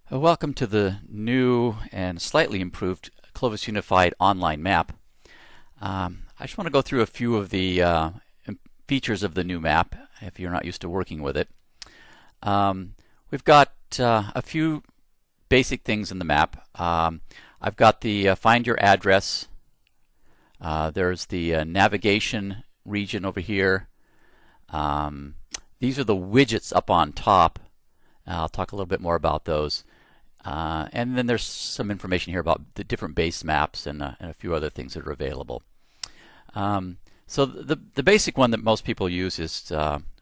Welcome to the new and slightly improved Clovis Unified online map. I just want to go through a few of the features of the new map if you're not used to working with it. We've got a few basic things in the map. I've got the find your address. There's the navigation region over here. These are the widgets up on top. I'll talk a little bit more about those. And then there's some information here about the different base maps and a few other things that are available. So the basic one that most people use is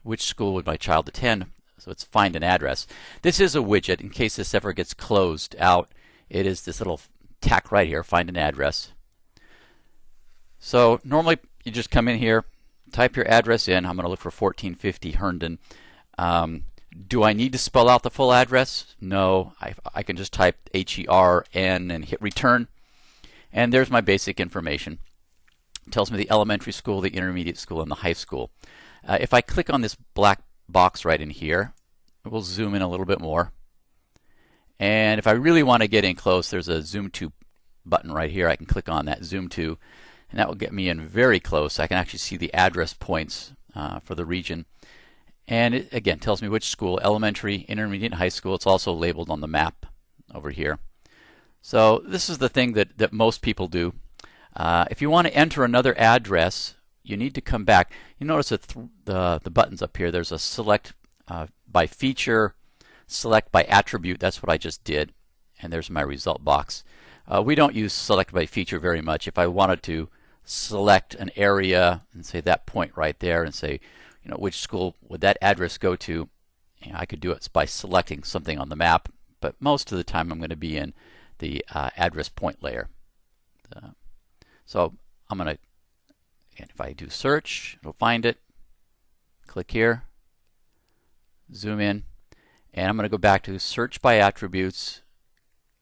which school would my child attend? So it's find an address. This is a widget in case this ever gets closed out. It is this little tack right here, find an address. So normally you just come in here, type your address in. I'm going to look for 1450 Herndon. Do I need to spell out the full address? No, I can just type HERN and hit return, and there's my basic information. It tells me the elementary school, the intermediate school, and the high school. If I click on this black box right in here, we'll zoom in a little bit more. And if I really want to get in close, there's a zoom to button right here. I can click on that zoom to, and that will get me in very close. I can actually see the address points for the region. And it, again, tells me which school, elementary, intermediate, high school. It's also labeled on the map over here. So this is the thing that most people do. If you want to enter another address, you need to come back. You notice that the buttons up here, there's a select by feature, select by attribute. That's what I just did. And there's my result box. We don't use select by feature very much. If I wanted to select an area and say that point right there and say, which school would that address go to? I could do it by selecting something on the map, but most of the time I'm going to be in the address point layer. So I'm going to, again, if I do search, it'll find it. Click here, zoom in, and I'm going to go back to search by attributes,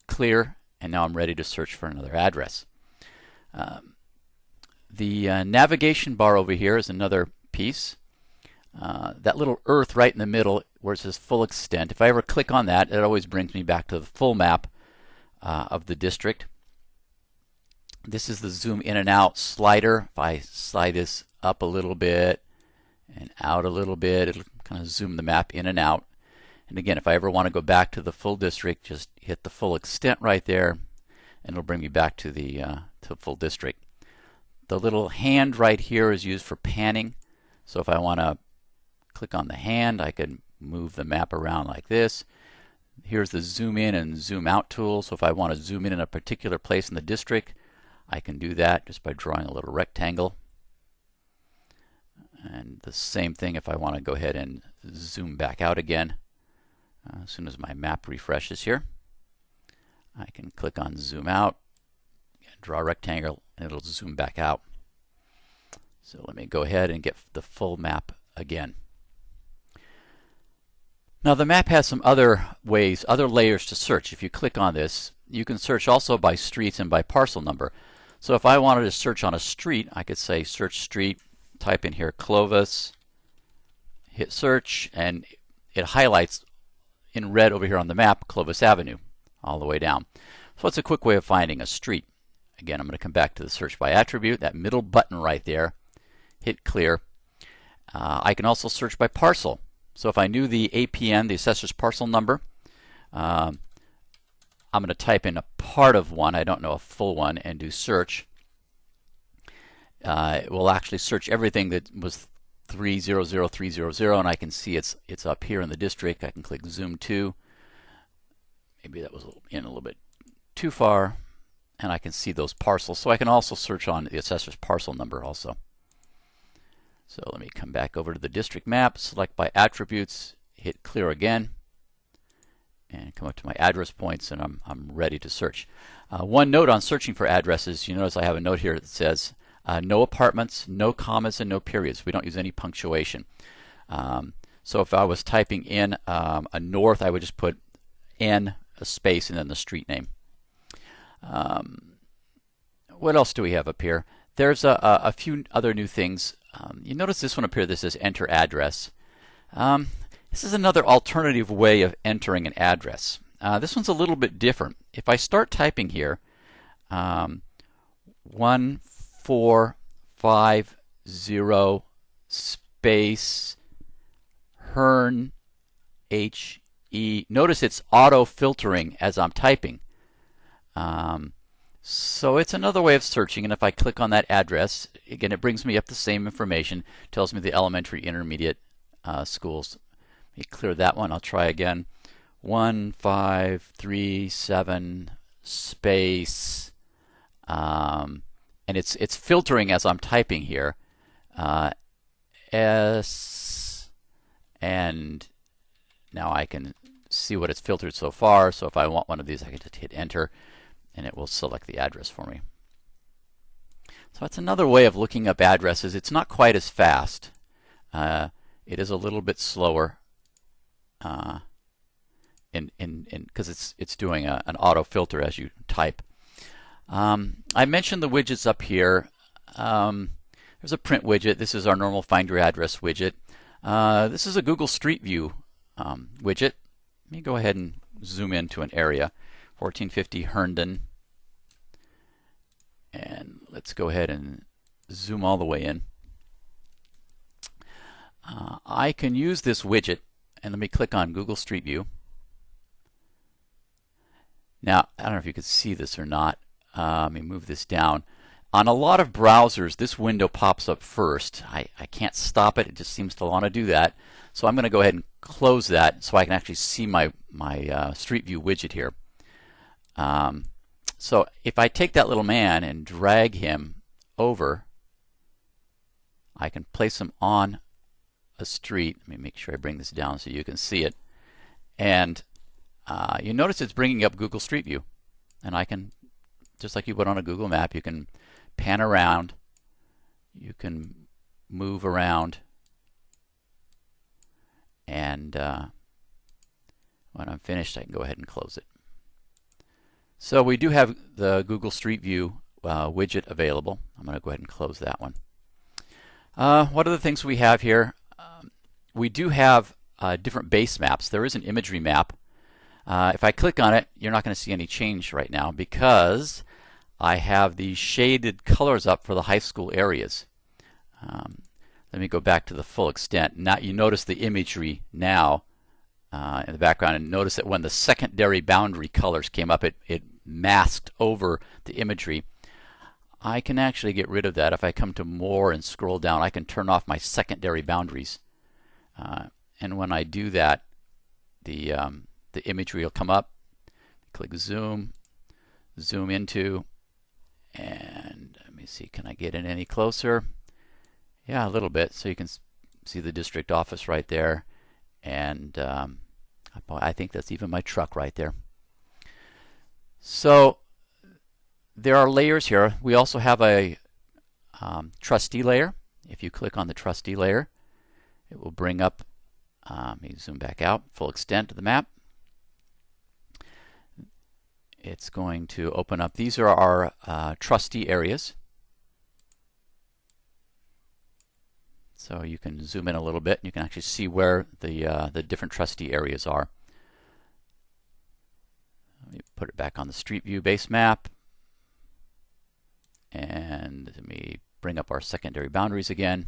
clear, and now I'm ready to search for another address. The navigation bar over here is another piece. That little earth right in the middle where it says full extent, if I ever click on that, it always brings me back to the full map of the district. This is the zoom in and out slider. If I slide this up a little bit and out a little bit, it'll kind of zoom the map in and out. And again, if I ever want to go back to the full district, just hit the full extent right there, and it'll bring me back to the full district. The little hand right here is used for panning. So if I want to click on the hand, I can move the map around like this. Here's the zoom in and zoom out tool. So if I want to zoom in a particular place in the district, I can do that just by drawing a little rectangle. And the same thing if I want to go ahead and zoom back out again. As soon as my map refreshes here, I can click on zoom out, draw a rectangle, and it'll zoom back out. So let me go ahead and get the full map again. Now the map has some other ways, other layers to search. If you click on this, you can search also by streets and by parcel number. So if I wanted to search on a street, I could say search street, type in here Clovis, hit search, and it highlights in red over here on the map Clovis Avenue all the way down. So it's a quick way of finding a street. Again, I'm going to come back to the search by attribute, that middle button right there. Hit clear. I can also search by parcel. So if I knew the APN, the assessor's parcel number, I'm going to type in a part of one, I don't know a full one, and do search. It will actually search everything that was 300300, and I can see it's up here in the district. I can click zoom to. Maybe that was in a little bit too far, and I can see those parcels. So I can also search on the assessor's parcel number also. So let me come back over to the district map, select by attributes, hit clear again, and come up to my address points, and I'm ready to search. One note on searching for addresses, you notice I have a note here that says no apartments, no commas, and no periods. We don't use any punctuation. So if I was typing in a north, I would just put N, a space, and then the street name. What else do we have up here? There's a few other new things. You notice this one up here that says enter address. This is another alternative way of entering an address. This one's a little bit different. If I start typing here, 1450 space Hern HE. Notice it's auto filtering as I'm typing. So it's another way of searching, and if I click on that address, again, it brings me up the same information, tells me the elementary, intermediate schools. Let me clear that one. I'll try again. 1537 space, and it's filtering as I'm typing here. S, and now I can see what it's filtered so far. So if I want one of these, I can just hit enter, and it will select the address for me. So that's another way of looking up addresses. It's not quite as fast. It is a little bit slower, because it's doing an auto filter as you type. I mentioned the widgets up here. There's a print widget. This is our normal Find Your Address widget. This is a Google Street View widget. Let me go ahead and zoom into an area, 1450 Herndon, and let's go ahead and zoom all the way in. I can use this widget, and let me click on Google Street View. Now, I don't know if you could see this or not. Let me move this down. On a lot of browsers, this window pops up first. I can't stop it. It just seems to want to do that. So I'm going to go ahead and close that so I can actually see my Street View widget here. So if I take that little man and drag him over, I can place him on a street. Let me make sure I bring this down so you can see it. And you notice it's bringing up Google Street View. And I can, just like you would on a Google map, you can pan around, you can move around, and when I'm finished, I can go ahead and close it. So we do have the Google Street View widget available. I'm going to go ahead and close that one. What are the things we have here? We do have different base maps. There is an imagery map. If I click on it, you're not going to see any change right now because I have the shaded colors up for the high school areas. Let me go back to the full extent. Now you notice the imagery now in the background, and notice that when the secondary boundary colors came up, it masked over the imagery. I can actually get rid of that. If I come to more and scroll down, I can turn off my secondary boundaries. And when I do that, the imagery will come up. Click zoom, zoom into, and let me see, can I get in any closer? Yeah, a little bit. So you can see the district office right there, and I think that's even my truck right there. So there are layers here. We also have a trustee layer. If you click on the trustee layer, it will bring up, let me zoom back out, full extent of the map. It's going to open up, these are our trustee areas. So you can zoom in a little bit and you can actually see where the different trustee areas are. Let me put it back on the Street View base map. And let me bring up our secondary boundaries again.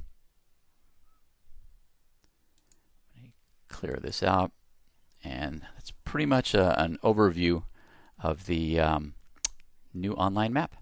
Let me clear this out. And that's pretty much an overview of the new online map.